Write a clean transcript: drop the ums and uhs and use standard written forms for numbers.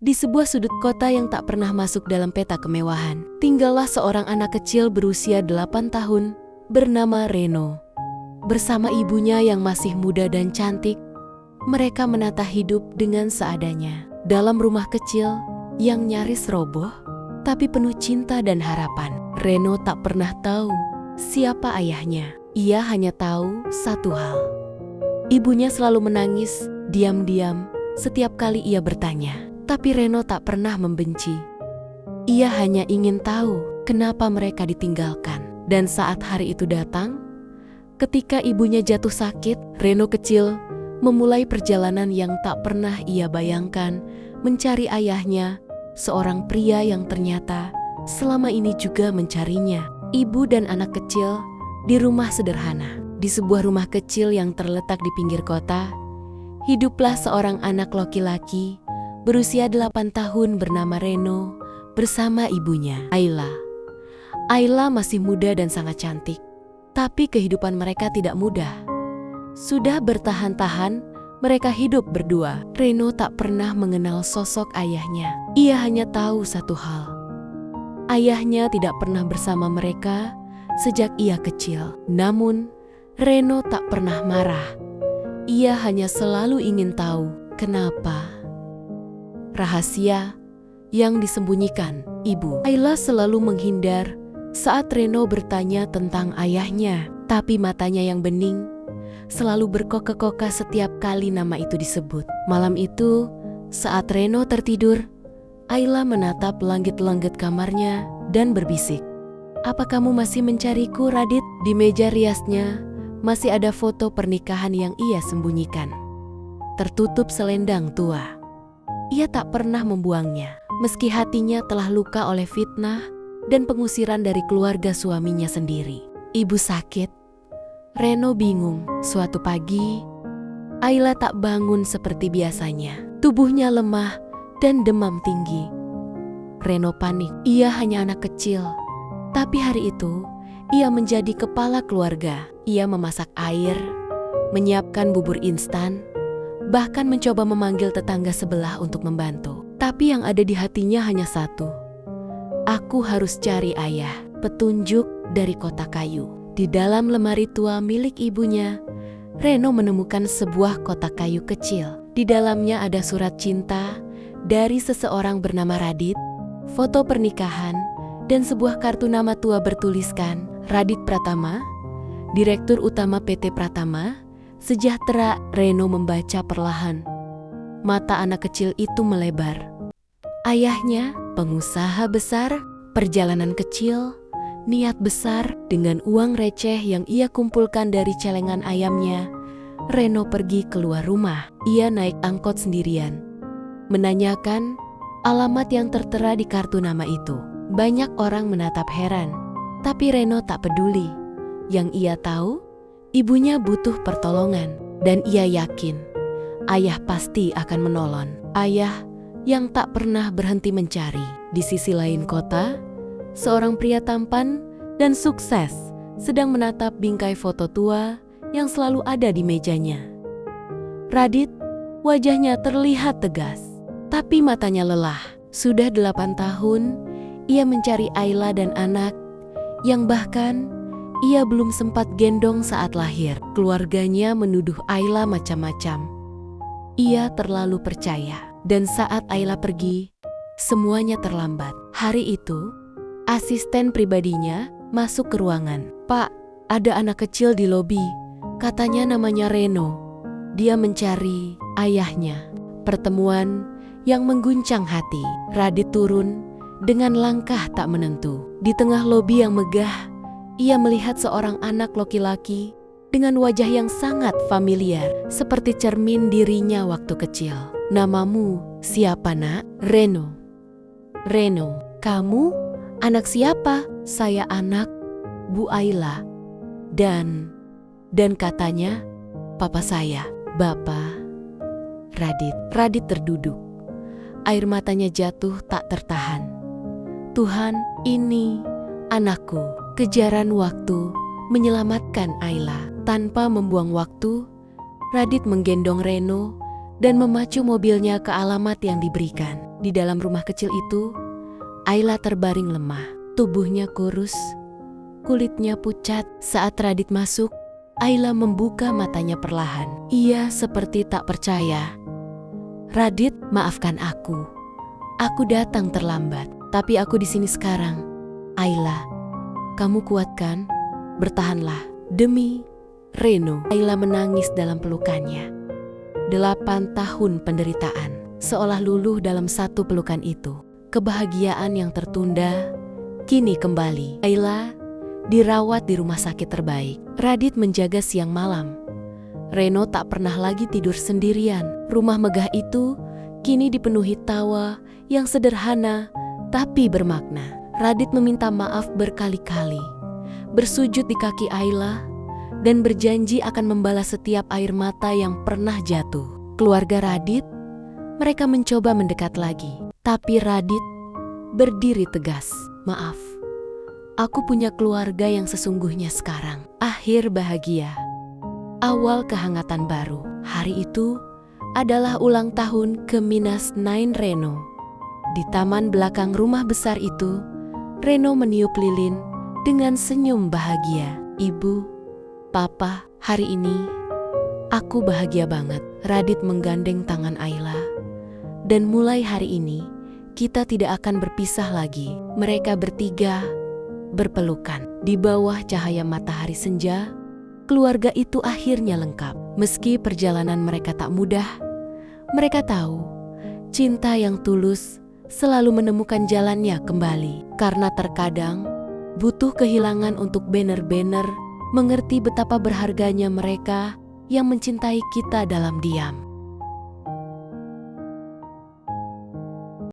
Di sebuah sudut kota yang tak pernah masuk dalam peta kemewahan, tinggallah seorang anak kecil berusia 8 tahun bernama Reno. Bersama ibunya yang masih muda dan cantik, mereka menata hidup dengan seadanya. Dalam rumah kecil yang nyaris roboh, tapi penuh cinta dan harapan. Reno tak pernah tahu siapa ayahnya. Ia hanya tahu satu hal. Ibunya selalu menangis diam-diam setiap kali ia bertanya. Tapi Reno tak pernah membenci. Ia hanya ingin tahu kenapa mereka ditinggalkan. Dan saat hari itu datang, ketika ibunya jatuh sakit, Reno kecil memulai perjalanan yang tak pernah ia bayangkan, mencari ayahnya, seorang pria yang ternyata selama ini juga mencarinya. Ibu dan anak kecil di rumah sederhana. Di sebuah rumah kecil yang terletak di pinggir kota, hiduplah seorang anak laki-laki berusia 8 tahun bernama Reno bersama ibunya, Ayla. Ayla masih muda dan sangat cantik, tapi kehidupan mereka tidak mudah. Sudah bertahan-tahan, mereka hidup berdua. Reno tak pernah mengenal sosok ayahnya. Ia hanya tahu satu hal. Ayahnya tidak pernah bersama mereka sejak ia kecil. Namun, Reno tak pernah marah. Ia hanya selalu ingin tahu kenapa. Rahasia yang disembunyikan ibu. Ayla selalu menghindar saat Reno bertanya tentang ayahnya, tapi matanya yang bening selalu berkoka-koka setiap kali nama itu disebut. Malam itu, saat Reno tertidur, Ayla menatap langit-langit kamarnya dan berbisik, "Apa kamu masih mencariku, Radit?" Di meja riasnya masih ada foto pernikahan yang ia sembunyikan, tertutup selendang tua. Ia tak pernah membuangnya, meski hatinya telah luka oleh fitnah dan pengusiran dari keluarga suaminya sendiri. Ibu sakit. Reno bingung. Suatu pagi, Ayla tak bangun seperti biasanya. Tubuhnya lemah dan demam tinggi. Reno panik. Ia hanya anak kecil. Tapi hari itu, ia menjadi kepala keluarga. Ia memasak air, menyiapkan bubur instan, bahkan mencoba memanggil tetangga sebelah untuk membantu. Tapi yang ada di hatinya hanya satu. Aku harus cari ayah. Petunjuk dari kotak kayu. Di dalam lemari tua milik ibunya, Reno menemukan sebuah kotak kayu kecil. Di dalamnya ada surat cinta dari seseorang bernama Radit, foto pernikahan, dan sebuah kartu nama tua bertuliskan Radit Pratama, Direktur Utama PT Pratama Sejahtera. Reno membaca perlahan. Mata anak kecil itu melebar. Ayahnya, pengusaha besar, perjalanan kecil, niat besar. Dengan uang receh yang ia kumpulkan dari celengan ayamnya, Reno pergi keluar rumah. Ia naik angkot sendirian, menanyakan alamat yang tertera di kartu nama itu. Banyak orang menatap heran, tapi Reno tak peduli. Yang ia tahu, ibunya butuh pertolongan, dan ia yakin ayah pasti akan menolong. Ayah yang tak pernah berhenti mencari. Di sisi lain kota, seorang pria tampan dan sukses sedang menatap bingkai foto tua yang selalu ada di mejanya. Radit, wajahnya terlihat tegas, tapi matanya lelah. Sudah 8 tahun, ia mencari Ayla dan anak, yang bahkan ia belum sempat gendong saat lahir. Keluarganya menuduh Ayla macam-macam. Ia terlalu percaya. Dan saat Ayla pergi, semuanya terlambat. Hari itu, asisten pribadinya masuk ke ruangan. "Pak, ada anak kecil di lobi. Katanya namanya Reno. Dia mencari ayahnya." Pertemuan yang mengguncang hati. Radit turun dengan langkah tak menentu. Di tengah lobi yang megah, ia melihat seorang anak laki-laki dengan wajah yang sangat familiar, seperti cermin dirinya waktu kecil. "Namamu siapa, Nak?" "Reno." "Reno, kamu anak siapa?" "Saya anak Bu Ayla. Dan katanya papa saya." "Bapak?" Radit terduduk. Air matanya jatuh tak tertahan. "Tuhan, ini anakku." Kejaran waktu menyelamatkan Ayla. Tanpa membuang waktu, Radit menggendong Reno dan memacu mobilnya ke alamat yang diberikan. Di dalam rumah kecil itu, Ayla terbaring lemah. Tubuhnya kurus, kulitnya pucat. Saat Radit masuk, Ayla membuka matanya perlahan. Ia seperti tak percaya. "Radit, maafkan aku. Aku datang terlambat, tapi aku di sini sekarang. Ayla, kamu kuat kan? Bertahanlah. Demi Reno." Ayla menangis dalam pelukannya. 8 tahun penderitaan seolah luluh dalam satu pelukan itu. Kebahagiaan yang tertunda kini kembali. Ayla dirawat di rumah sakit terbaik. Radit menjaga siang malam. Reno tak pernah lagi tidur sendirian. Rumah megah itu kini dipenuhi tawa yang sederhana tapi bermakna. Radit meminta maaf berkali-kali, bersujud di kaki Ayla, dan berjanji akan membalas setiap air mata yang pernah jatuh. Keluarga Radit, mereka mencoba mendekat lagi, tapi Radit berdiri tegas. "Maaf, aku punya keluarga yang sesungguhnya sekarang." Akhir bahagia, awal kehangatan baru. Hari itu adalah ulang tahun ke-9 Reno. Di taman belakang rumah besar itu, Reno meniup lilin dengan senyum bahagia. "Ibu, Papa, hari ini aku bahagia banget." Radit menggandeng tangan Ayla. "Dan mulai hari ini, kita tidak akan berpisah lagi." Mereka bertiga berpelukan. Di bawah cahaya matahari senja, keluarga itu akhirnya lengkap. Meski perjalanan mereka tak mudah, mereka tahu cinta yang tulus selalu menemukan jalannya kembali. Karena terkadang butuh kehilangan untuk benar-benar mengerti betapa berharganya mereka yang mencintai kita dalam diam.